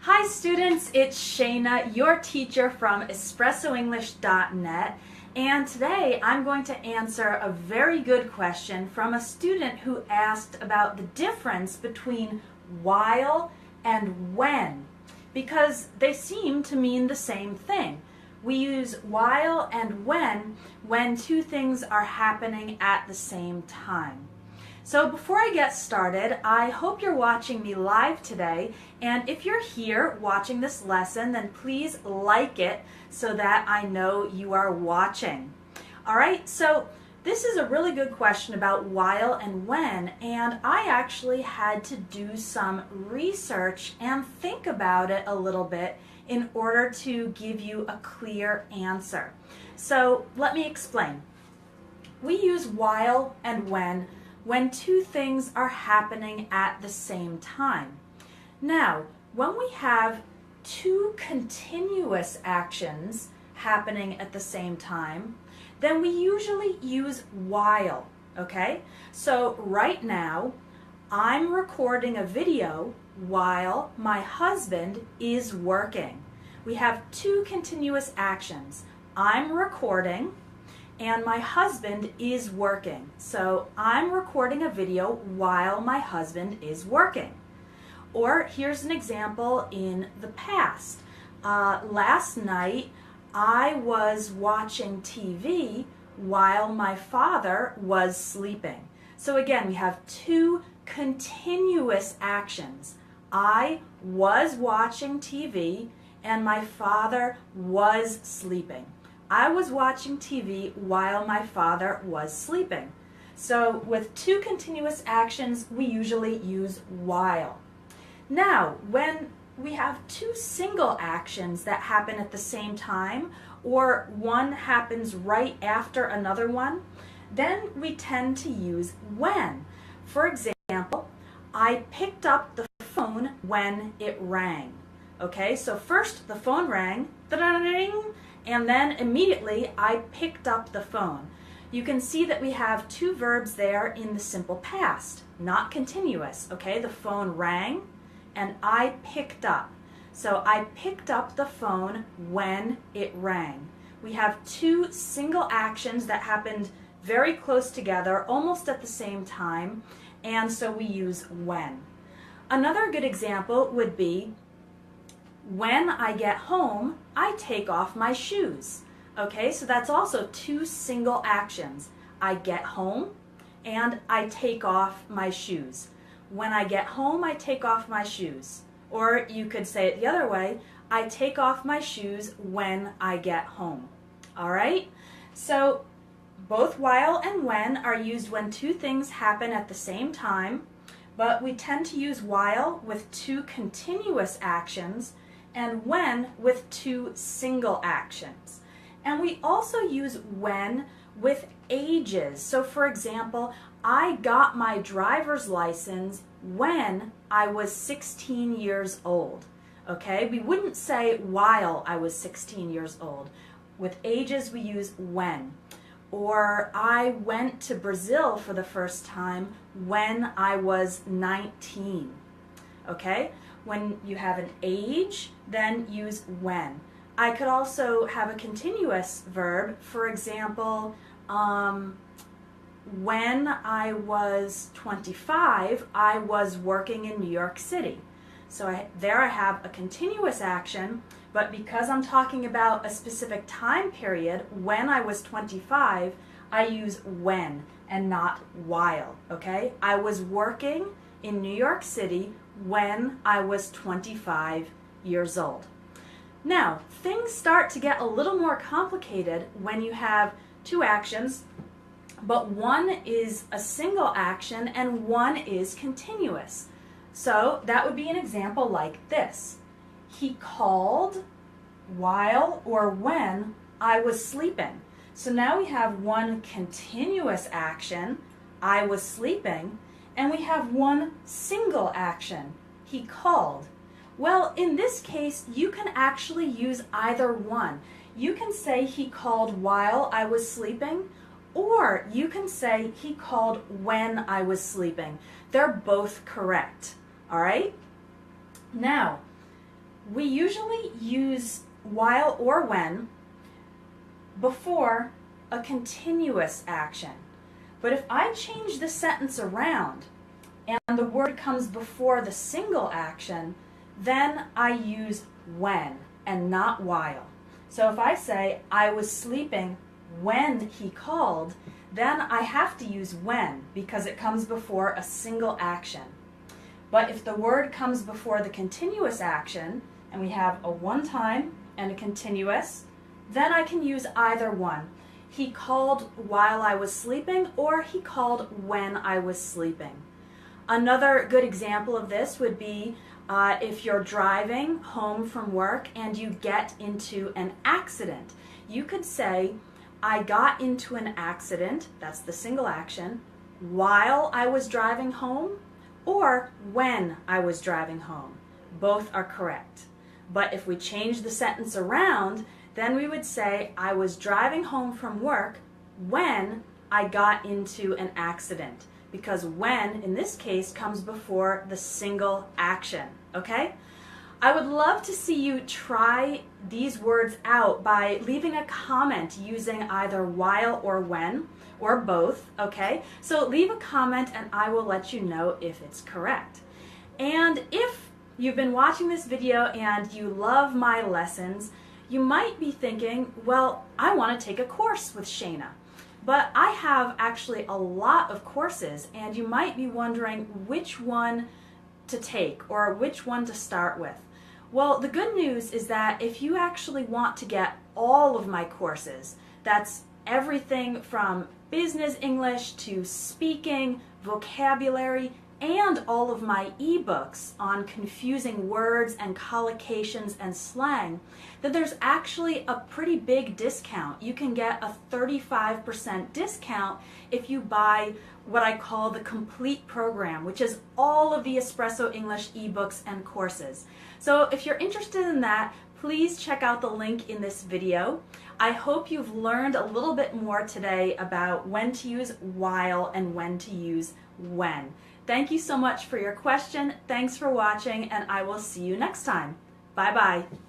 Hi students, it's Shayna, your teacher from EspressoEnglish.net, and today I'm going to answer a very good question from a student who asked about the difference between while and when, because they seem to mean the same thing. We use while and when two things are happening at the same time. So before I get started, I hope you're watching me live today, and if you're here watching this lesson, then please like it so that I know you are watching. Alright, so this is a really good question about while and when, and I actually had to do some research and think about it a little bit in order to give you a clear answer. So let me explain. We use while and when two things are happening at the same time. Now, when we have two continuous actions happening at the same time, then we usually use while, okay? So right now, I'm recording a video while my husband is working. We have two continuous actions. I'm recording and my husband is working. So I'm recording a video while my husband is working. Or here's an example in the past. Last night I was watching TV while my father was sleeping. So again, we have two continuous actions. I was watching TV and my father was sleeping. I was watching TV while my father was sleeping. So with two continuous actions, we usually use while. Now, when we have two single actions that happen at the same time, or one happens right after another one, then we tend to use when. For example, I picked up the phone when it rang. Okay, so first the phone rang, da-da-da-ding, and then immediately I picked up the phone. You can see that we have two verbs there in the simple past, not continuous. Okay, the phone rang and I picked up. So I picked up the phone when it rang. We have two single actions that happened very close together, almost at the same time, and so we use when. Another good example would be, when I get home, I take off my shoes. Okay, so that's also two single actions. I get home and I take off my shoes. When I get home, I take off my shoes. Or you could say it the other way, I take off my shoes when I get home. All right, so both while and when are used when two things happen at the same time, but we tend to use while with two continuous actions and when with two single actions. And we also use when with ages. So for example, I got my driver's license when I was 16 years old. Okay, we wouldn't say while I was 16 years old. With ages we use when. Or I went to Brazil for the first time when I was 19. Okay? When you have an age, then use when. I could also have a continuous verb. For example, when I was 25, I was working in New York City. So there I have a continuous action, but because I'm talking about a specific time period, when I was 25, I use when and not while, okay? I was working in New York City when I was 25 years old. Now, things start to get a little more complicated when you have two actions, but one is a single action and one is continuous. So that would be an example like this. He called while or when I was sleeping. So now we have one continuous action, I was sleeping, and we have one single action, he called. Well, in this case, you can actually use either one. You can say he called while I was sleeping, or you can say he called when I was sleeping. They're both correct, all right? Now, we usually use while or when before a continuous action. But if I change the sentence around and the word comes before the single action, then I use when and not while. So if I say, I was sleeping when he called, then I have to use when because it comes before a single action. But if the word comes before the continuous action, and we have a one-time and a continuous, then I can use either one. He called while I was sleeping, or he called when I was sleeping. Another good example of this would be if you're driving home from work and you get into an accident. You could say, I got into an accident, that's the single action, while I was driving home, or when I was driving home. Both are correct. But if we change the sentence around, then we would say, I was driving home from work when I got into an accident. Because when, in this case, comes before the single action, okay? I would love to see you try these words out by leaving a comment using either while or when, or both, okay? So leave a comment and I will let you know if it's correct. And if you've been watching this video and you love my lessons, you might be thinking, well, I want to take a course with Shayna. But I have actually a lot of courses, and you might be wondering which one to take or which one to start with. Well, the good news is that if you actually want to get all of my courses, that's everything from business English to speaking, vocabulary, and all of my ebooks on confusing words and collocations and slang, then there's actually a pretty big discount. You can get a 35% discount if you buy what I call the complete program, which is all of the Espresso English ebooks and courses. So if you're interested in that, please check out the link in this video. I hope you've learned a little bit more today about when to use while and when to use when. Thank you so much for your question. Thanks for watching, and I will see you next time. Bye-bye.